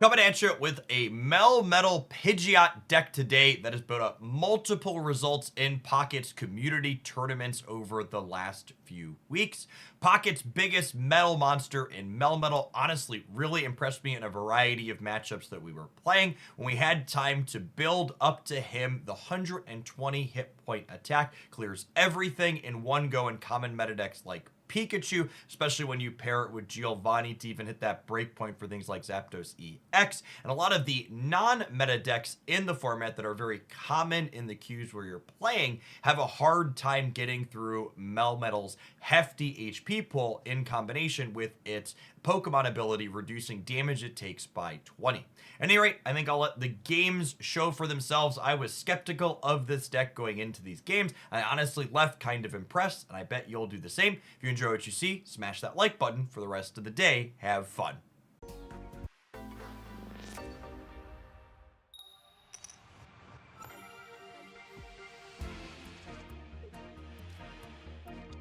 Coming at you with a Melmetal Pidgeot deck today that has put up multiple results in Pocket's community tournaments over the last few weeks. Pocket's biggest metal monster in Melmetal honestly really impressed me in a variety of matchups that we were playing. When we had time to build up to him, the 120 hit point attack clears everything in one go in common meta decks like Pikachu, especially when you pair it with Giovanni to even hit that breakpoint for things like Zapdos EX, and a lot of the non-meta decks in the format that are very common in the queues where you're playing have a hard time getting through Melmetal's hefty HP pool in combination with its Pokemon ability reducing damage it takes by 20. At any rate, I think I'll let the games show for themselves. I was skeptical of this deck going into these games. I honestly left kind of impressed, and I bet you'll do the same. If you enjoy what you see, smash that like button. For the rest of the day, have fun.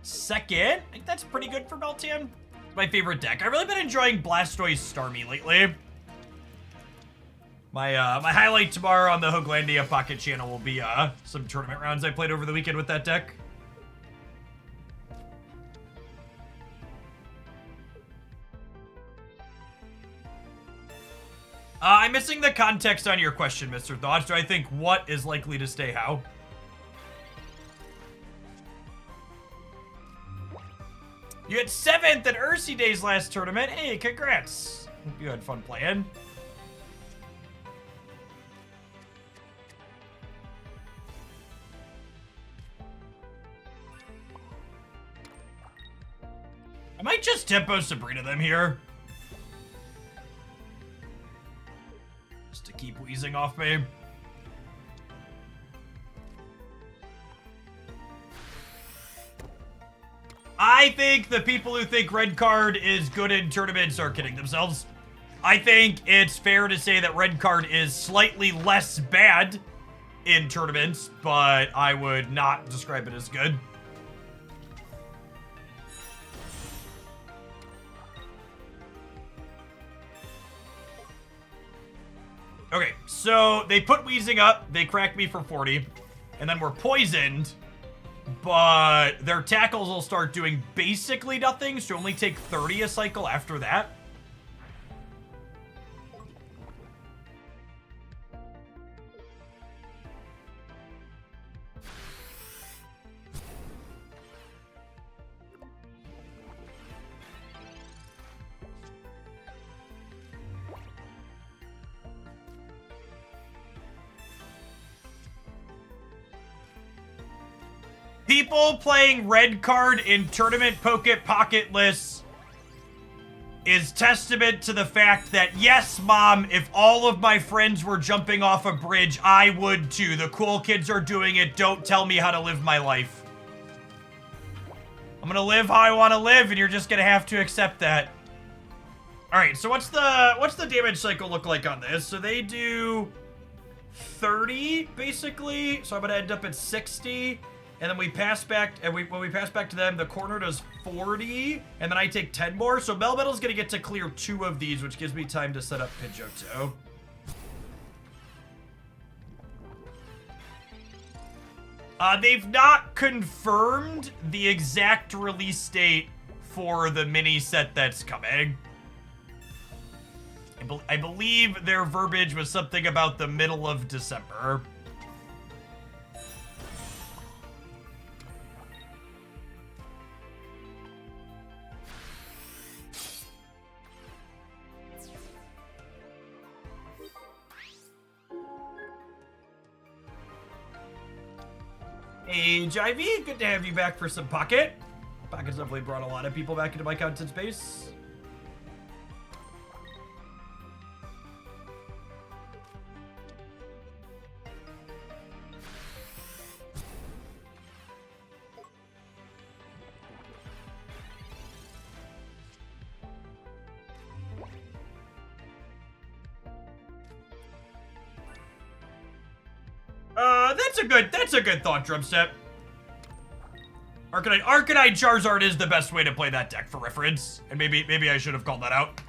Second, I think that's pretty good for Meltan. My favorite deck. I've really been enjoying Blastoise Starmie lately. My highlight tomorrow on the Hooglandia Pocket channel will be some tournament rounds I played over the weekend with that deck. I'm missing the context on your question, Mr. Thoughts. Do I think what is likely to stay how? You had 7th at Ursi Day's last tournament. Hey, congrats. Hope you had fun playing. I might just tempo Sabrina them here. Just to keep wheezing off me. I think the people who think red card is good in tournaments are kidding themselves. I think it's fair to say that red card is slightly less bad in tournaments, but I would not describe it as good. Okay, so they put Wheezing up, they cracked me for 40, and then we're poisoned. But their tackles will start doing basically nothing, so only take 30 a cycle after that. People playing red card in tournament pocket lists is testament to the fact that, yes, Mom, if all of my friends were jumping off a bridge, I would too. The cool kids are doing it. Don't tell me how to live my life. I'm gonna live how I want to live, and you're just gonna have to accept that. All right, so what's the damage cycle look like on this? So they do 30 basically. So I'm gonna end up at 60. And then we pass back, and when we pass back to them, the corner does 40, and then I take 10 more. So Melmetal's gonna get to clear 2 of these, which gives me time to set up Pidgeot too. They've not confirmed the exact release date for the mini set that's coming. I believe their verbiage was something about the middle of December. Hey, Jivey, good to have you back for some Pocket. Pocket's definitely brought a lot of people back into my content space. That's a good thought, Drumstep. Arcanine Charizard is the best way to play that deck for reference, and maybe I should have called that out.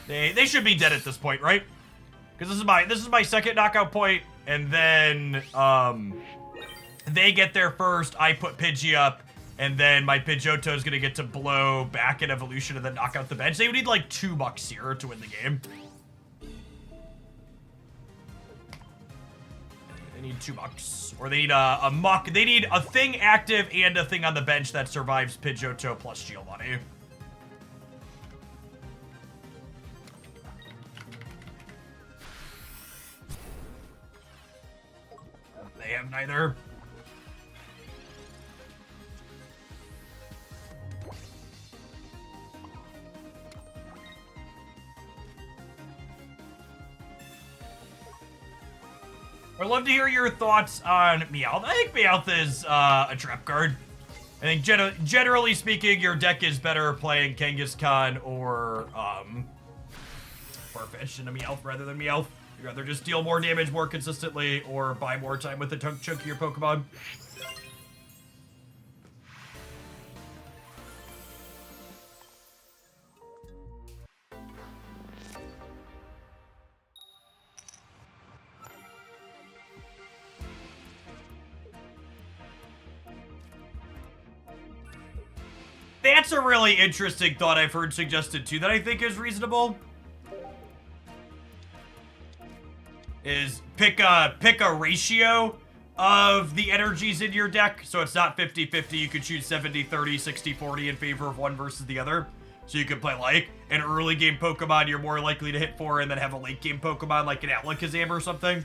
They should be dead at this point, right? Because this is my second knockout point, and then they get there first. I put Pidgey up, and then my Pidgeotto is gonna get to blow back an evolution and then knock out the bench. They would need like $2 here to win the game. They need $2, or they need a muck. They need a thing active and a thing on the bench that survives Pidgeotto plus Giovanni. They have neither. I'd love to hear your thoughts on Meowth. I think Meowth is a trap card. I think generally speaking, your deck is better playing Kangaskhan or Farfetch'd and a Meowth rather than Meowth. You'd rather just deal more damage more consistently or buy more time with the chunkier Pokemon. That's a really interesting thought I've heard suggested too that I think is reasonable. Is pick a ratio of the energies in your deck. So it's not 50-50. You could choose 70-30, 60-40 in favor of one versus the other. So you could play like an early game Pokemon you're more likely to hit for, and then have a late game Pokemon like an Alakazam or something.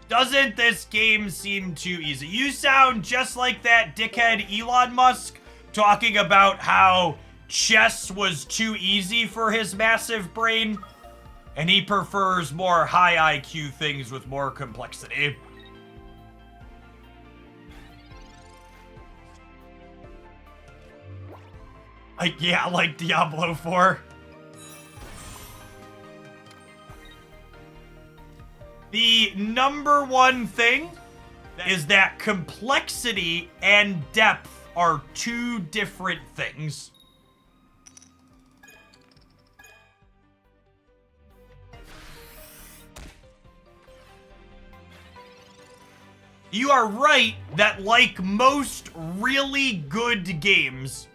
Doesn't this game seem too easy? You sound just like that dickhead Elon Musk talking about how chess was too easy for his massive brain, and he prefers more high IQ things with more complexity. Yeah, like Diablo 4. The number one thing is that complexity and depth are two different things. You are right that, like most really good games,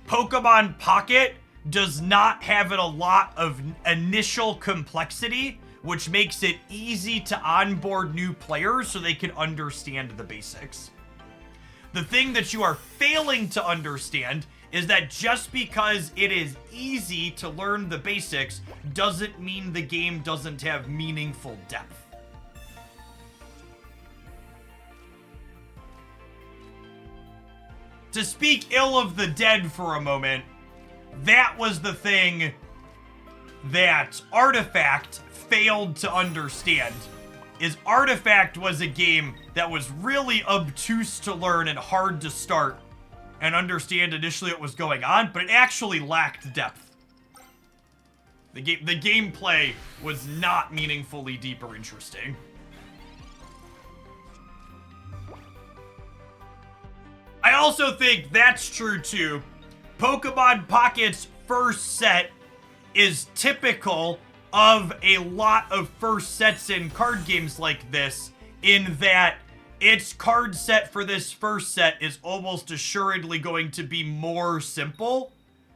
Pokemon Pocket does not have a lot of initial complexity, which makes it easy to onboard new players so they can understand the basics. The thing that you are failing to understand is that just because it is easy to learn the basics doesn't mean the game doesn't have meaningful depth. To speak ill of the dead for a moment, that was the thing that Artifact failed to understand. Is Artifact was a game that was really obtuse to learn and hard to start and understand initially what was going on, but it actually lacked depth. The gameplay was not meaningfully deep or interesting. I also think that's true too. Pokemon Pocket's first set is typical of a lot of first sets in card games like this, in that its card set for this first set is almost assuredly going to be more simple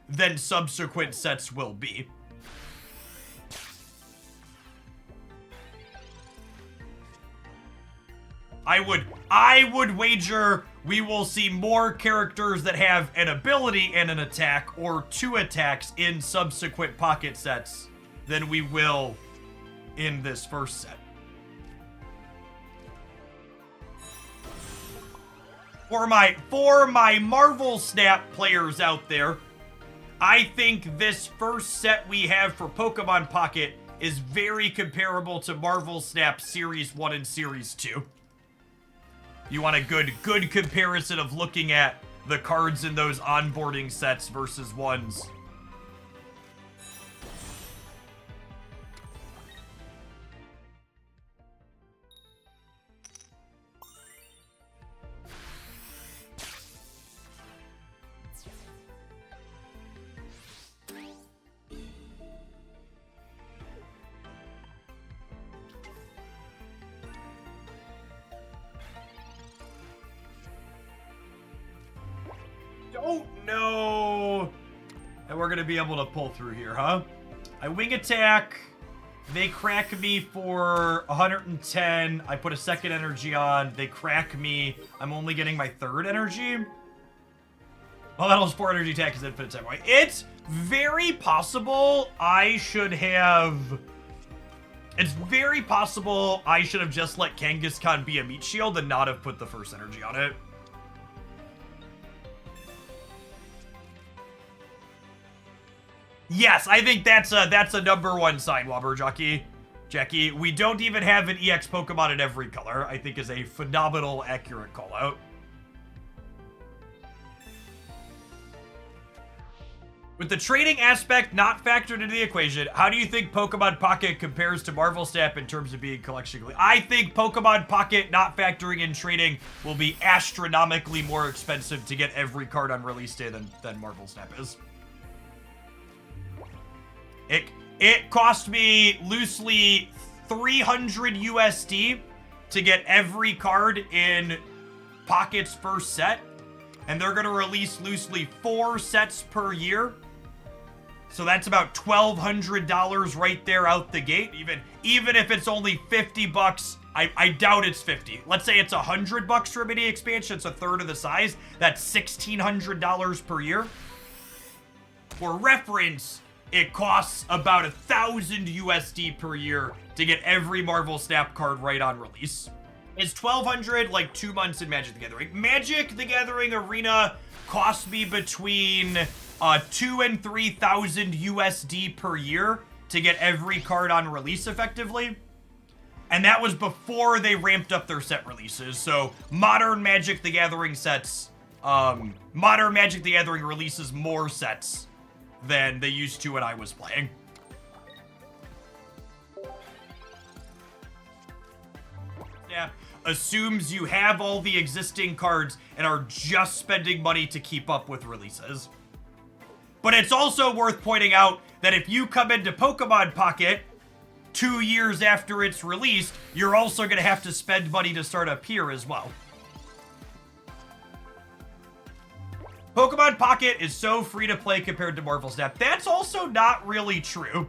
than subsequent sets will be. I would wager we will see more characters that have an ability and an attack, or two attacks, in subsequent Pocket sets than we will in this first set. For my Marvel Snap players out there, I think this first set we have for Pokemon Pocket is very comparable to Marvel Snap Series 1 and Series 2. You want a good comparison of looking at the cards in those onboarding sets versus ones. Oh, no. And we're going to be able to pull through here, huh? I wing attack. They crack me for 110. I put a second energy on. They crack me. I'm only getting my third energy. Well, that was 4 energy attack is infinite time. It's very possible I should have... It's very possible I should have just let Kangaskhan be a meat shield and not have put the first energy on it. Yes, I think that's a number one sign, Wobber Jackie. We don't even have an EX Pokemon in every color, I think is a phenomenal, accurate call out. With the trading aspect not factored into the equation, how do you think Pokemon Pocket compares to Marvel Snap in terms of being collection? I think Pokemon Pocket not factoring in trading will be astronomically more expensive to get every card on release day than Marvel Snap is. It cost me loosely 300 USD to get every card in Pocket's first set, and they're going to release loosely 4 sets per year. So that's about $1,200 right there out the gate. Even if it's only 50 bucks, I doubt it's 50. Let's say it's 100 bucks for a mini expansion. It's a third of the size. That's $1,600 per year. For reference, it costs about 1,000 USD per year to get every Marvel Snap card right on release. Is 1,200 like 2 months in Magic the Gathering? Magic the Gathering Arena cost me between 2,000 and 3,000 USD per year to get every card on release effectively. And that was before they ramped up their set releases. So modern Magic the Gathering sets, modern Magic the Gathering releases more sets than they used to when I was playing. Yeah, assumes you have all the existing cards and are just spending money to keep up with releases. But it's also worth pointing out that if you come into Pokemon Pocket 2 years after it's released, you're also going to have to spend money to start up here as well. Pokemon Pocket is so free to play compared to Marvel Snap. That's also not really true.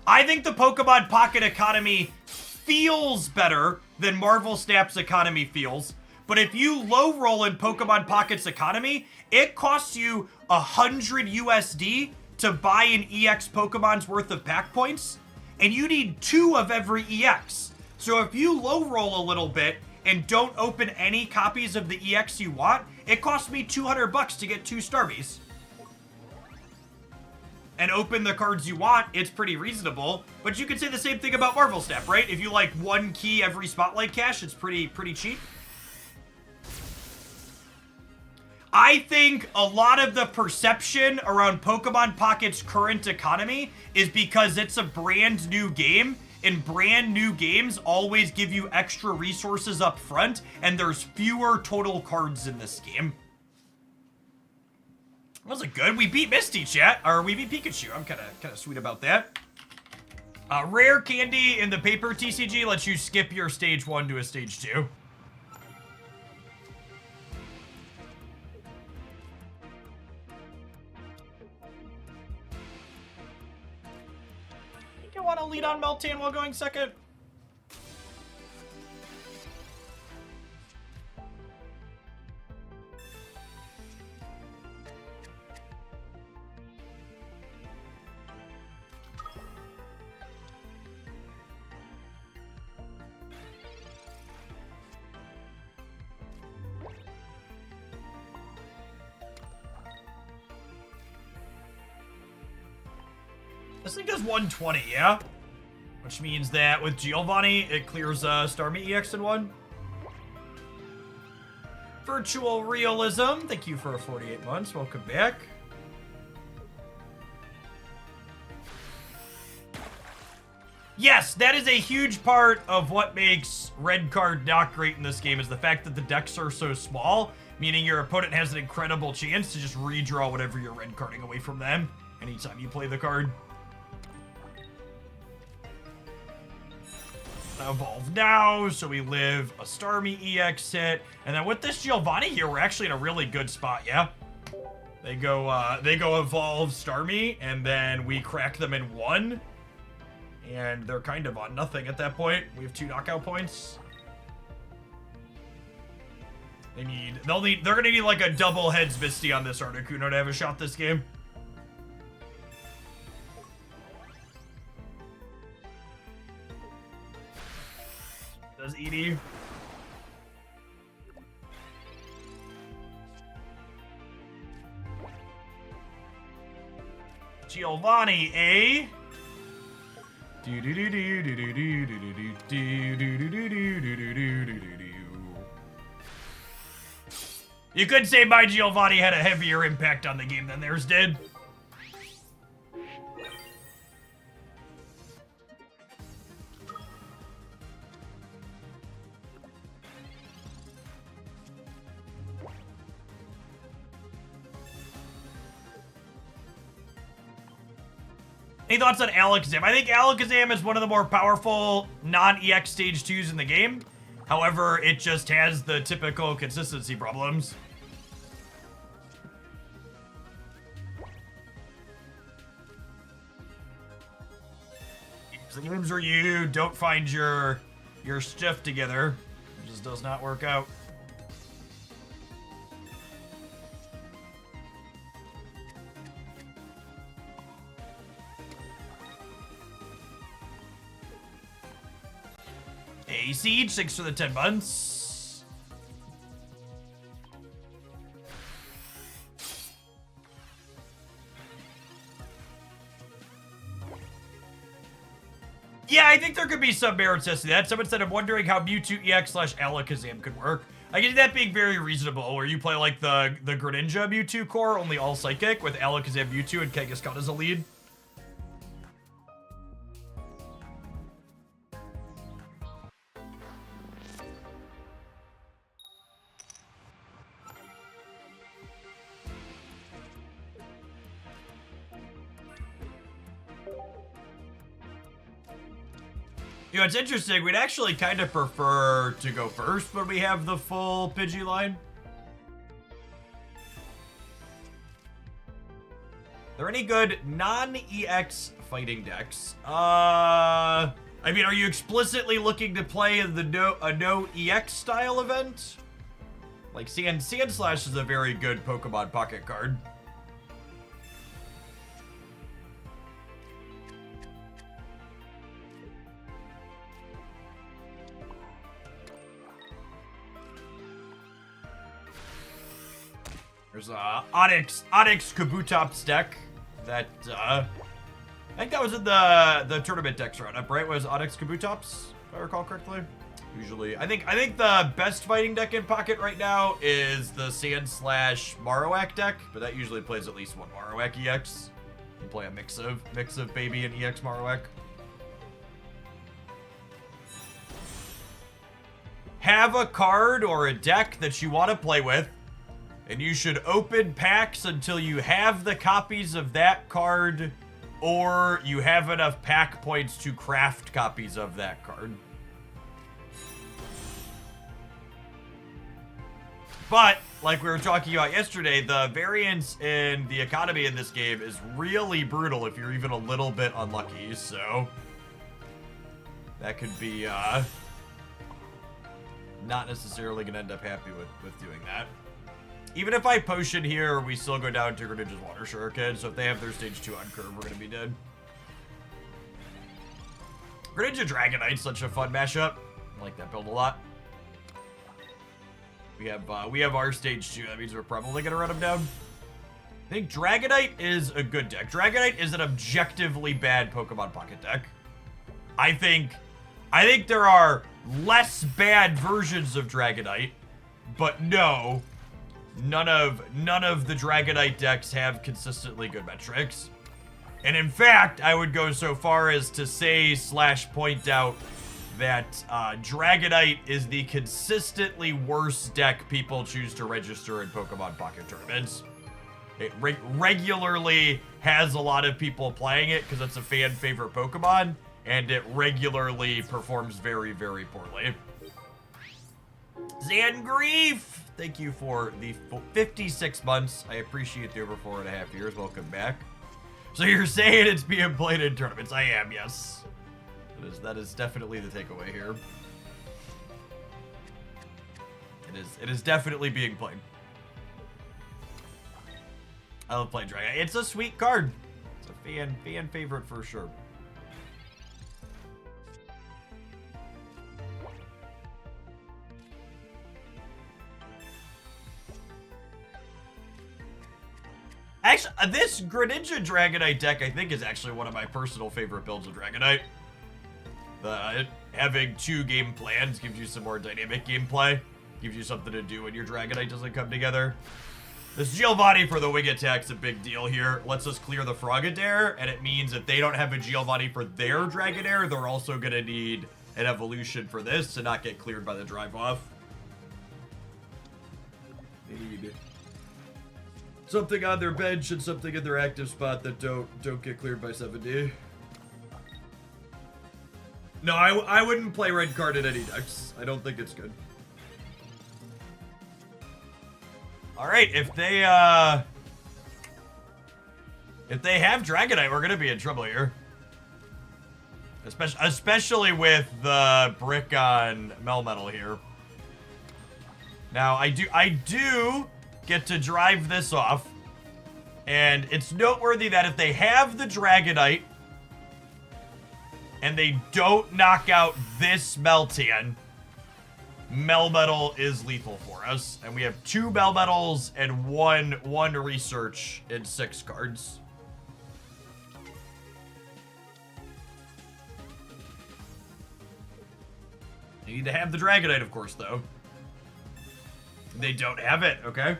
I think the Pokemon Pocket economy feels better than Marvel Snap's economy feels. But if you low roll in Pokemon Pocket's economy, it costs you 100 USD to buy an EX Pokemon's worth of pack points, and you need 2 of every EX. So if you low roll a little bit and don't open any copies of the EX you want, it costs me 200 bucks to get 2 Starmies. And open the cards you want, it's pretty reasonable. But you could say the same thing about Marvel Snap, right? If you like 1 key every Spotlight cash, it's pretty cheap. I think a lot of the perception around Pokemon Pocket's current economy is because it's a brand new game, and brand new games always give you extra resources up front, and there's fewer total cards in this game. Was it good? We beat Misty, chat. Or we beat Pikachu. I'm kind of sweet about that. Rare candy in the paper TCG lets you skip your stage 1 to a stage 2. You want to lead on Meltan while going second? This thing does 120, yeah? Which means that with Giovanni, it clears Starmie EX in 1. Virtual Realism, thank you for 48 months. Welcome back. Yes, that is a huge part of what makes red card not great in this game, is the fact that the decks are so small, meaning your opponent has an incredible chance to just redraw whatever you're red carding away from them anytime you play the card. evolve now, so we live a Starmie EX hit. And then with this Giovanni here, we're actually in a really good spot, yeah? They go evolve Starmie, and then we crack them in 1. And they're kind of on nothing at that point. We have 2 knockout points. They're gonna need like a double heads Misty on this Articuno to have a shot this game. Does Edie? Giovanni, eh? You could say my Giovanni had a heavier impact on the game than theirs did. Any thoughts on Alakazam? I think Alakazam is one of the more powerful non-EX stage 2s in the game. However, it just has the typical consistency problems. The games where you don't find your stuff together. It just does not work out. A Siege, 6 for the 10 months. Yeah, I think there could be some merit to that. Someone said, I'm wondering how Mewtwo EX / Alakazam could work. I can see that being very reasonable, where you play like the Greninja Mewtwo core, only all psychic, with Alakazam Mewtwo and Kangaskhan as a lead. You know, it's interesting. We'd actually kind of prefer to go first when we have the full Pidgey line. Are there any good non-EX fighting decks? I mean, are you explicitly looking to play a no EX style event? Like Sand Slash is a very good Pokemon pocket card. There's Onyx Kabutops deck that I think that was in the tournament decks roundup, right? Was Onyx Kabutops, if I recall correctly? Usually, I think the best fighting deck in Pocket right now is the Sand Slash Marowak deck, but that usually plays at least one Marowak EX. You play a mix of Baby and EX Marowak. Have a card or a deck that you want to play with, and you should open packs until you have the copies of that card, or you have enough pack points to craft copies of that card. But, like we were talking about yesterday, the variance in the economy in this game is really brutal if you're even a little bit unlucky, so that could be not necessarily going to end up happy with doing that. Even if I potion here, we still go down to Greninja's Water Shuriken, so if they have their stage 2 on curve, we're going to be dead. Greninja Dragonite's such a fun mashup. I like that build a lot. We have our stage 2, that means we're probably going to run him down. I think Dragonite is a good deck. Dragonite is an objectively bad Pokemon Pocket deck. I think there are less bad versions of Dragonite, but no, none of the Dragonite decks have consistently good metrics. And in fact, I would go so far as to say / point out that Dragonite is the consistently worst deck people choose to register in Pokemon Pocket tournaments. It regularly has a lot of people playing it because it's a fan favorite Pokemon, and it regularly performs very, very poorly. Zangrief, thank you for the 56 months. I appreciate the over 4.5 years. Welcome back. So you're saying it's being played in tournaments? I am, yes. That is definitely the takeaway here. It is definitely being played. I love playing Dragonite. It's a sweet card. It's a fan favorite for sure. Actually, this Greninja Dragonite deck, I think, is actually one of my personal favorite builds of Dragonite. Having 2 game plans gives you some more dynamic gameplay. Gives you something to do when your Dragonite doesn't come together. This Giovanni for the wing attack's a big deal here. Lets us clear the Frogadair, and it means if they don't have a Giovanni for their Dragonair, they're also going to need an evolution for this to not get cleared by the drive-off. Need something on their bench and something in their active spot that don't get cleared by 7D. No, I wouldn't play red card in any decks. I don't think it's good. Alright, if they have Dragonite, we're gonna be in trouble here. Especially with the brick on Melmetal here. Now, I do get to drive this off. And it's noteworthy that if they have the Dragonite and they don't knock out this Meltan, Melmetal is lethal for us. And we have 2 Melmetals and one research in 6 cards. You need to have the Dragonite, of course, though. They don't have it, okay?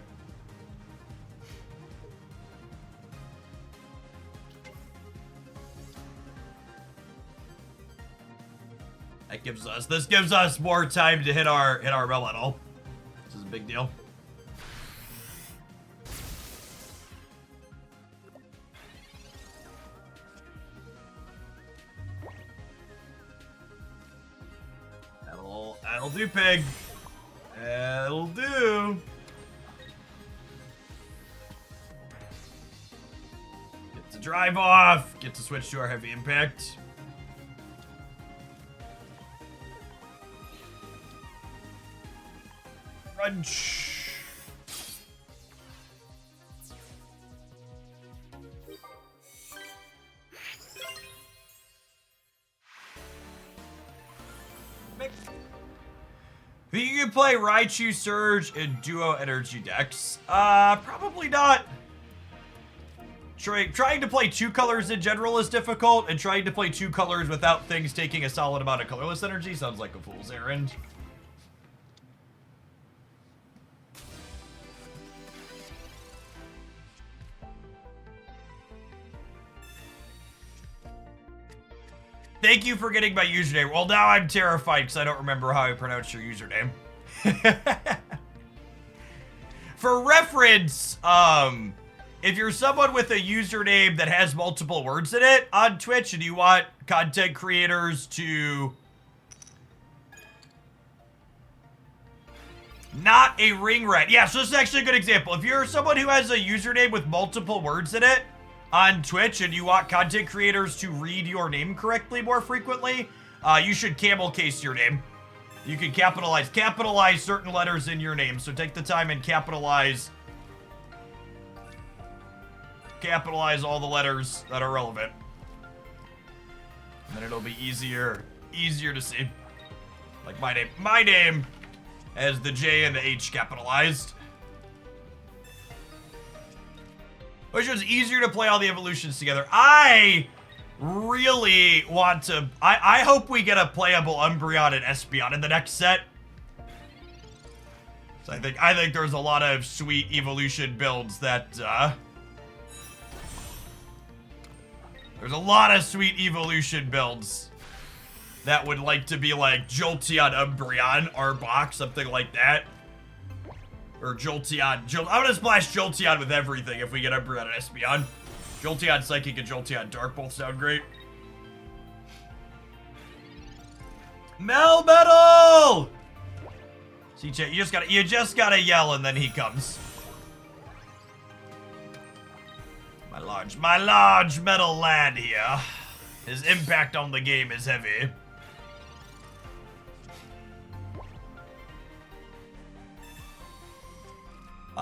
This gives us more time to hit our Melmetal. This is a big deal. That'll do, pig. That'll do. Get to drive off. Get to switch to our heavy impact. Crunch. You can play Raichu Surge in duo energy decks. Probably not. Trying to play 2 colors in general is difficult, and trying to play 2 colors without things taking a solid amount of colorless energy sounds like a fool's errand. Thank you for getting my username. Well, now I'm terrified because I don't remember how I pronounce your username. For reference, if you're someone with a username that has multiple words in it on Twitch and you want content creators to... Not a ring rat. Yeah, so this is actually a good example. If you're someone who has a username with multiple words in it on Twitch and you want content creators to read your name correctly more frequently, you should camel case your name. You can capitalize certain letters in your name. So take the time and capitalize all the letters that are relevant. And then it'll be easier to see. Like my name has the J and the H capitalized. Which was easier to play all the evolutions together. I really want to... I hope we get a playable Umbreon and Espeon in the next set. So I think there's a lot of sweet evolution builds that... There's a lot of sweet evolution builds that would like to be like Jolteon, Umbreon, Arbok, something like that. Or Jolteon. I'm gonna splash Jolteon with everything if we get Umbreon and Espeon. Jolteon Psychic and Jolteon Dark both sound great. Melmetal! See, chat, you just gotta yell and then he comes. My large metal lad here. His impact on the game is heavy.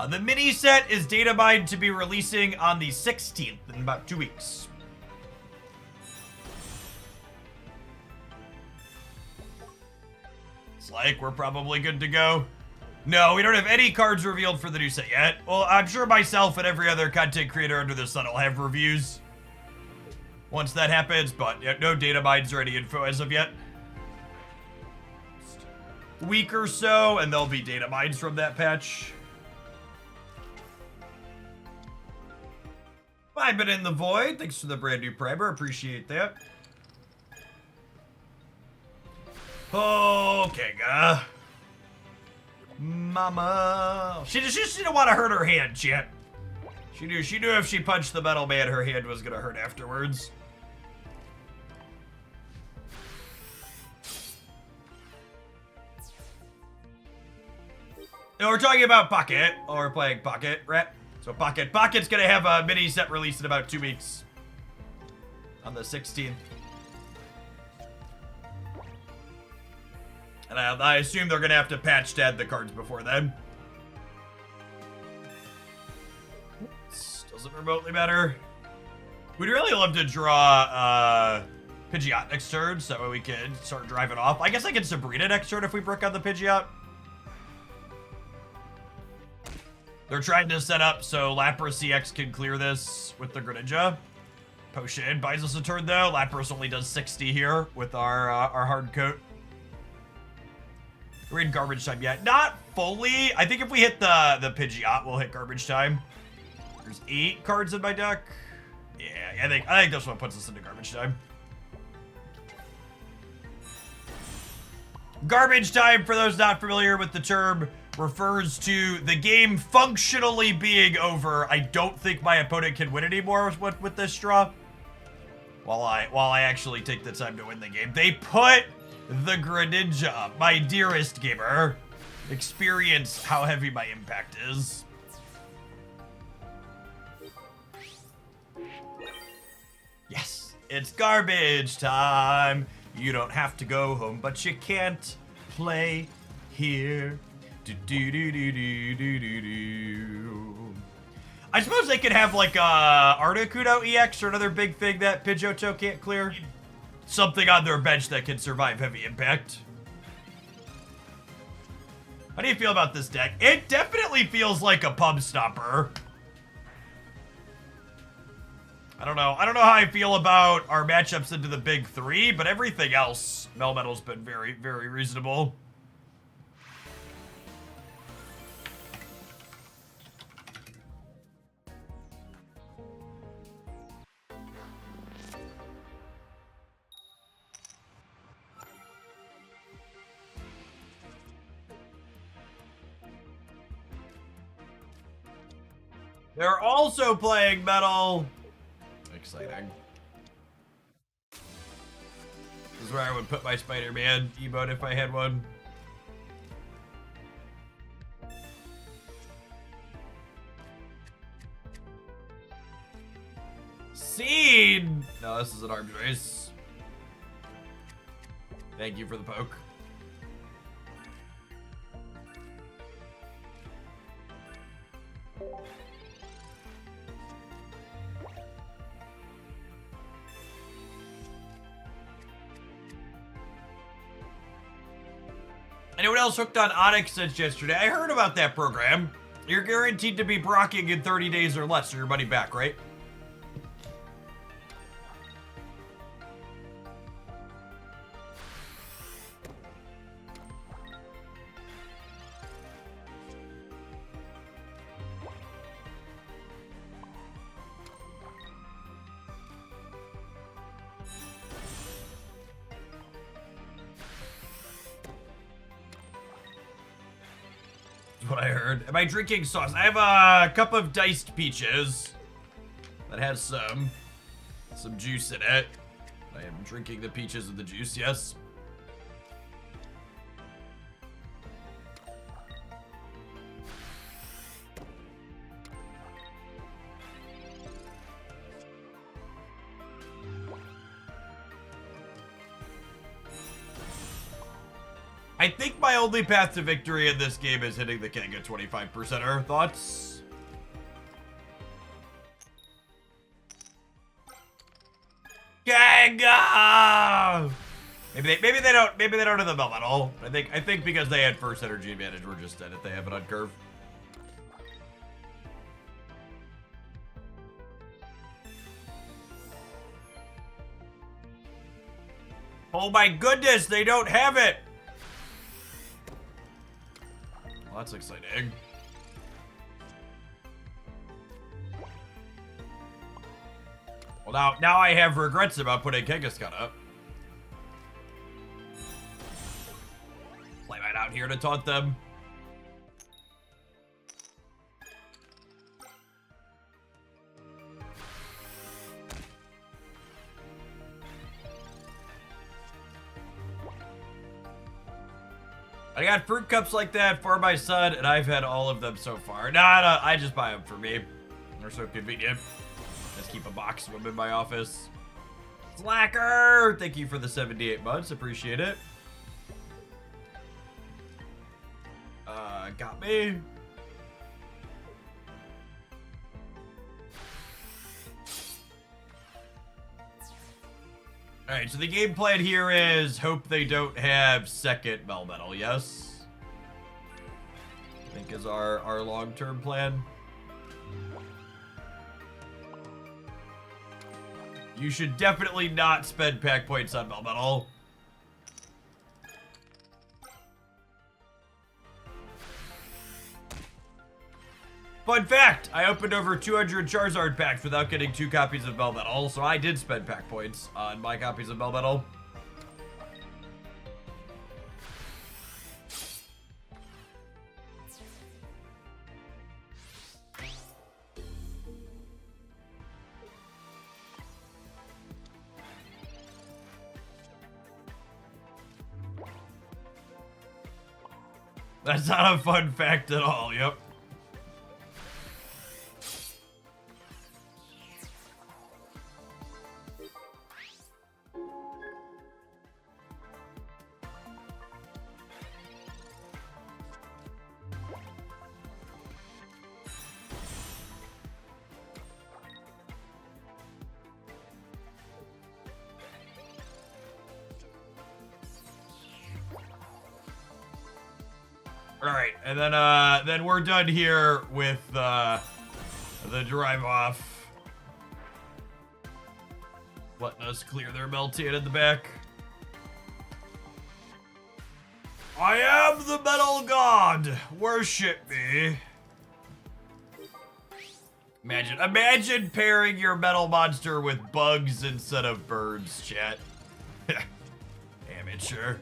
The mini set is data mined to be releasing on the 16th in about 2 weeks. It's like we're probably good to go. No, we don't have any cards revealed for the new set yet. Well, I'm sure myself and every other content creator under the sun will have reviews once that happens, but no data mines or any info as of yet. Week or so, and there'll be data mines from that patch. I've been in the void. Thanks for the brand new primer. Appreciate that. Okay, Mama. She didn't want to hurt her hand, chat. She knew if she punched the metal man, her hand was gonna hurt afterwards. No, we're talking about Pocket. Oh, we're playing Pocket, right? So Pocket's gonna have a mini set release in about 2 weeks. On the 16th. And I assume they're gonna have to patch to add the cards before then. This doesn't remotely matter. We'd really love to draw Pidgeot next turn, so that way we can start driving off. I guess I can Sabrina next turn if we broke out the Pidgeot. They're trying to set up so Lapras CX can clear this with the Greninja. Potion buys us a turn though. Lapras only does 60 here with our hard coat. We're in garbage time yet. Not fully. I think if we hit the Pidgeot, we'll hit garbage time. There's 8 cards in my deck. Yeah, I think this one puts us into garbage time. Garbage time, for those not familiar with the term, refers to the game functionally being over. I don't think my opponent can win anymore with this draw. While I actually take the time to win the game. They put the Greninja up. My dearest gamer. Experience how heavy my impact is. Yes, it's garbage time. You don't have to go home, but you can't play here. I suppose they could have like a Articuno EX or another big thing that Pidgeotto can't clear. Something on their bench that can survive heavy impact. How do you feel about this deck? It definitely feels like a pub stopper. I don't know how I feel about our matchups into the big 3, but everything else, Melmetal's been very, very reasonable. They're also playing metal. Exciting. This is where I would put my Spider-Man emote if I had one. Seed! No, this is an arms race. Thank you for the poke. Anyone else hooked on Onyx since yesterday? I heard about that program. You're guaranteed to be brocking in 30 days or less, so your money back, right? What I heard. Am I drinking sauce? I have a cup of diced peaches that has some juice in it. I am drinking the peaches with the juice, yes. I think my only path to victory in this game is hitting the Kanga 25%er. Thoughts? Kanga! Maybe they don't have the Melmetal. I think because they had first energy advantage, we're just dead if they have it on curve. Oh my goodness, they don't have it! Well, that's exciting. Well, now I have regrets about putting Kangaskhan up. Play right out here to taunt them. I got fruit cups like that for my son, and I've had all of them so far. Nah, I just buy them for me. They're so convenient. Just keep a box of them in my office. Slacker! Thank you for the 78 months. Appreciate it. Got me. Alright, so the game plan here is hope they don't have second Melmetal, yes? I think is our long-term plan. You should definitely not spend pack points on Melmetal. Fun fact, I opened over 200 Charizard packs without getting 2 copies of Melmetal, so I did spend pack points on my copies of Melmetal. That's not a fun fact at all, yep. Alright, and then we're done here with the drive off. Letting us clear their Meltan in the back. I am the Metal God! Worship me! Imagine pairing your metal monster with bugs instead of birds, chat. Amateur.